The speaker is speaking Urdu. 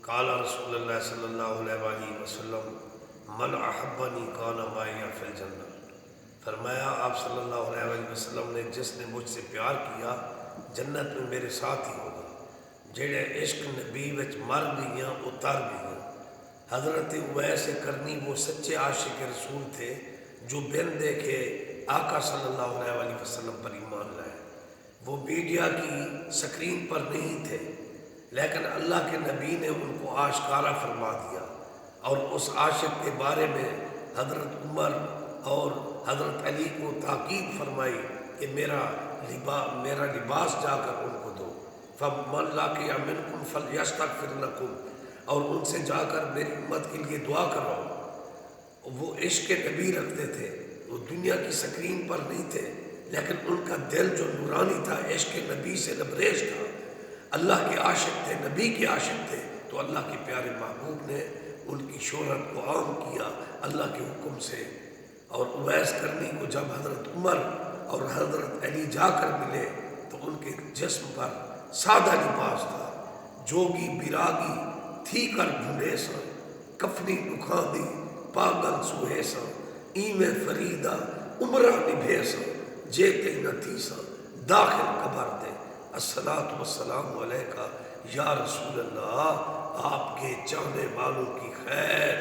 قال رسول اللہ صلی اللہ علیہ وآلہ وسلم من احبنی کان معی فی الجنہ۔ فرمایا آپ صلی اللہ علیہ وآلہ وسلم نے جس نے مجھ سے پیار کیا جنت میں میرے ساتھ ہی ہوگا۔ جڑے عشق نبی وچ مر گئیاں اتر گئیاں۔ حضرت اویس کرنی وہ سچے عاشق رسول تھے جو بن دیکھے آقا صلی اللہ علیہ وآلہ وسلم پر ایمان لائے۔ وہ میڈیا کی سکرین پر نہیں تھے لیکن اللہ کے نبی نے ان کو آشکارا فرما دیا، اور اس عاشق کے بارے میں حضرت عمر اور حضرت علی کو تاکید فرمائی کہ میرا لباس جا کر ان کو دو۔ فَمَنْ لَقِيَ مِنْكُمْ فَلْيَسْتَغْفِرْ لَكُمْ، اور ان سے جا کر میری امت کے لیے دعا کرو۔ وہ عشق نبی رکھتے تھے، وہ دنیا کی سکرین پر نہیں تھے لیکن ان کا دل جو نورانی تھا عشق نبی سے لبریز تھا۔ اللہ کے عاشق تھے، نبی کے عاشق تھے، تو اللہ کے پیارے محبوب نے ان کی شہرت کو عام کیا اللہ کے حکم سے۔ اور اویس کرنی کو جب حضرت عمر اور حضرت علی جا کر ملے تو ان کے جسم پر سادہ لباس تھا۔ جوگی براگی تھی کر ڈھونڈے سا، کفنی دکھان دی پاگل سوہے سا، ایویں فریدہ عمرہ نبھے سا، جیتے نہ تھی سا داخل قبر دے۔ الصلاۃ والسلام علیکہ یا رسول اللہ، آپ کے چاہنے والوں کی خیر